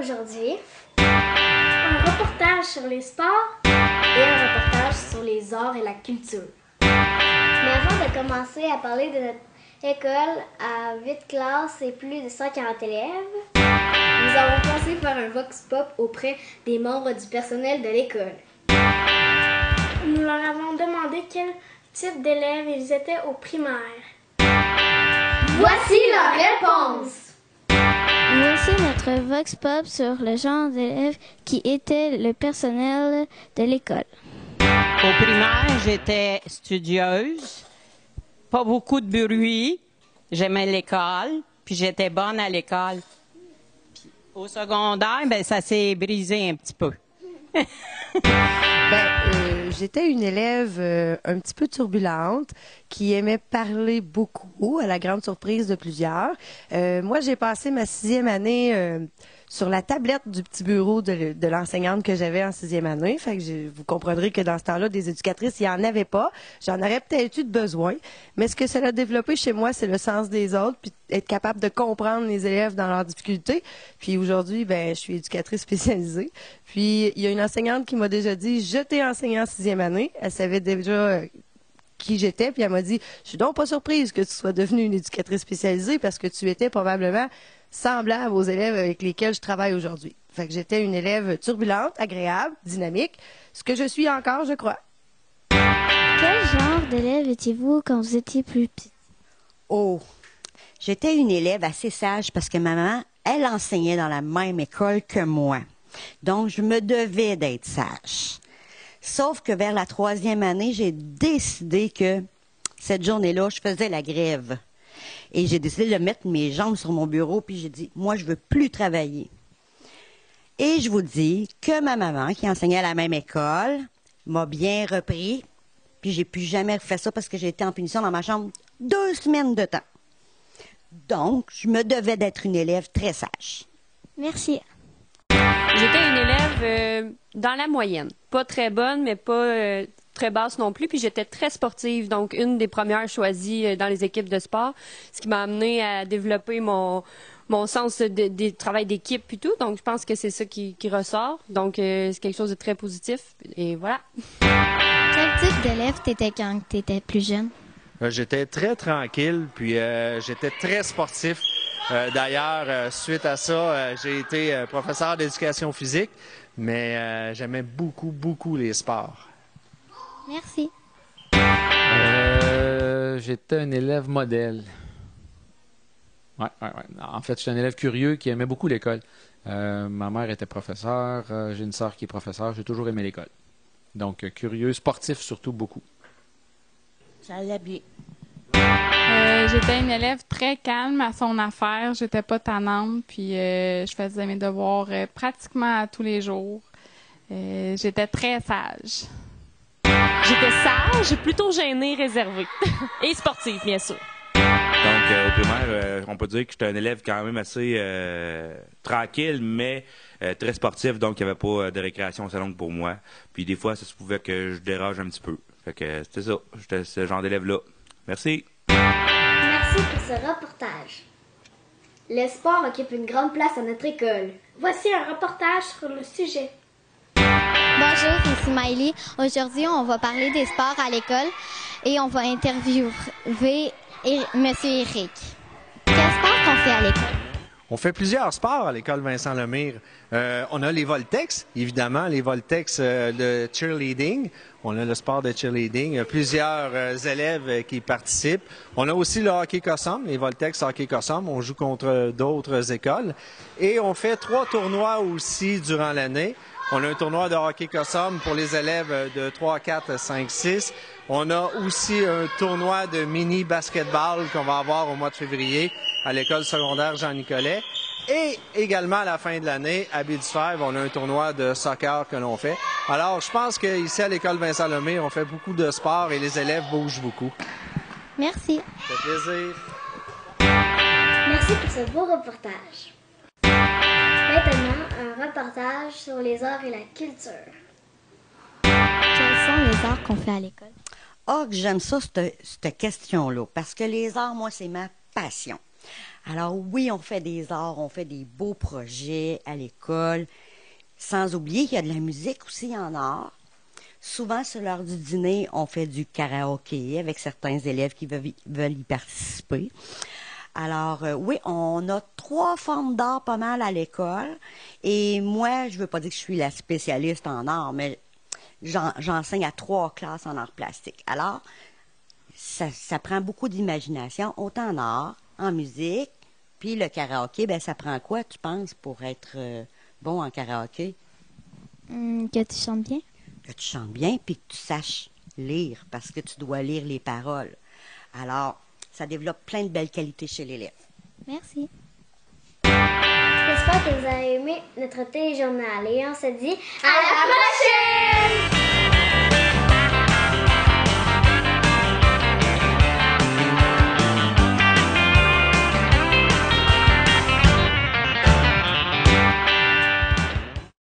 aujourd'hui un reportage sur les sports et un reportage sur les arts et la culture. Mais avant de commencer à parler de notre école à 8 classes et plus de 140 élèves, nous avons pensé faire un vox pop auprès des membres du personnel de l'école. Nous leur avons demandé quel type d'élèves ils étaient au primaire. Voici leur réponse! Voici notre vox pop sur le genre d'élèves qui étaient le personnel de l'école. Au primaire, j'étais studieuse, pas beaucoup de bruit, j'aimais l'école, puis j'étais bonne à l'école. Puis au secondaire, ben ça s'est brisé un petit peu. J'étais une élève un petit peu turbulente qui aimait parler beaucoup, à la grande surprise de plusieurs. Moi, j'ai passé ma 6e année sur la tablette du petit bureau de l'enseignante que j'avais en 6e année. Fait que vous comprendrez que dans ce temps-là, des éducatrices, il n'y en avait pas. J'en aurais peut-être eu de besoin. Mais ce que ça a développé chez moi, c'est le sens des autres, puis être capable de comprendre les élèves dans leurs difficultés. Puis aujourd'hui, je suis éducatrice spécialisée. Puis il y a une enseignante qui m'a déjà dit, je t'ai enseigné en 6e année. Elle savait déjà qui j'étais, puis elle m'a dit, je suis donc pas surprise que tu sois devenue une éducatrice spécialisée parce que tu étais probablement semblable aux élèves avec lesquels je travaille aujourd'hui. Fait que j'étais une élève turbulente, agréable, dynamique, ce que je suis encore, je crois. Quel genre d'élève étiez-vous quand vous étiez plus petit? Oh, j'étais une élève assez sage parce que ma maman, elle enseignait dans la même école que moi. Donc, je me devais d'être sage. Sauf que vers la 3e année, j'ai décidé que cette journée-là, je faisais la grève. Et j'ai décidé de mettre mes jambes sur mon bureau, puis j'ai dit, moi, je veux plus travailler. Et je vous dis que ma maman, qui enseignait à la même école, m'a bien repris, puis j'ai plus jamais refait ça parce que j'ai été en punition dans ma chambre 2 semaines de temps. Donc, je me devais d'être une élève très sage. Merci. J'étais une élève dans la moyenne. Pas très bonne, mais pas très basse non plus. Puis j'étais très sportive, donc une des premières choisies dans les équipes de sport, ce qui m'a amené à développer mon sens de travail d'équipe et tout. Donc je pense que c'est ça qui ressort. Donc c'est quelque chose de très positif. Et voilà. Quel type d'élève t'étais quand t'étais plus jeune? J'étais très tranquille, puis j'étais très sportif. D'ailleurs, suite à ça, j'ai été professeur d'éducation physique, mais j'aimais beaucoup les sports. Merci. J'étais un élève modèle. Ouais. En fait, j'étais un élève curieux qui aimait beaucoup l'école. Ma mère était professeure, j'ai une sœur qui est professeure, j'ai toujours aimé l'école. Donc, curieux, sportif surtout beaucoup. Ça allait bien. J'étais une élève très calme à son affaire. J'étais pas tannante, puis je faisais mes devoirs pratiquement à tous les jours. J'étais très sage. J'étais sage, plutôt gênée, réservée. Et sportive, bien sûr. Donc, au primaire, on peut dire que j'étais un élève quand même assez tranquille, mais très sportif, donc il n'y avait pas de récréation assez longue pour moi. Puis des fois, ça se pouvait que je dérange un petit peu. Fait que c'était ça. J'étais ce genre d'élève-là. Merci. Merci pour ce reportage. Le sport occupe une grande place à notre école. Voici un reportage sur le sujet. Bonjour, ici Miley. Aujourd'hui, on va parler des sports à l'école et on va interviewer Monsieur Eric. Quel sport qu'on fait à l'école? On fait plusieurs sports à l'école Vincent Lemire. On a les Voltex, évidemment, les Voltex de cheerleading. On a le sport de cheerleading. Il y a plusieurs élèves qui participent. On a aussi le hockey cossum, les Voltex hockey cossum. On joue contre d'autres écoles. Et on fait 3 tournois aussi durant l'année. On a un tournoi de hockey cossum pour les élèves de 3, 4, 5, 6. On a aussi un tournoi de mini basketball qu'on va avoir au mois de février à l'école secondaire Jean-Nicolet. Et également à la fin de l'année, à Bidefèvre, on a un tournoi de soccer que l'on fait. Alors, je pense qu'ici à l'école Vincent Lemire, on fait beaucoup de sport et les élèves bougent beaucoup. Merci. Ça fait plaisir. Merci pour ce beau reportage. Maintenant, un reportage sur les arts et la culture. Quels sont les arts qu'on fait à l'école? Ah, que j'aime ça, cette question-là, parce que les arts, moi, c'est ma passion. Alors oui, on fait des arts, on fait des beaux projets à l'école, sans oublier qu'il y a de la musique aussi en art. Souvent, sur l'heure du dîner, on fait du karaoké avec certains élèves qui veulent y participer. Alors, oui, on a 3 formes d'art pas mal à l'école. Et moi, je veux pas dire que je suis la spécialiste en art, mais j'enseigne à 3 classes en art plastique. Alors, ça prend beaucoup d'imagination, autant en art, en musique, puis le karaoké, ben ça prend quoi, tu penses, pour être bon en karaoké? Que tu chantes bien. Que tu chantes bien, puis que tu saches lire, parce que tu dois lire les paroles. Alors, ça développe plein de belles qualités chez l'élève. Merci. J'espère que vous avez aimé notre téléjournal et on se dit à la prochaine!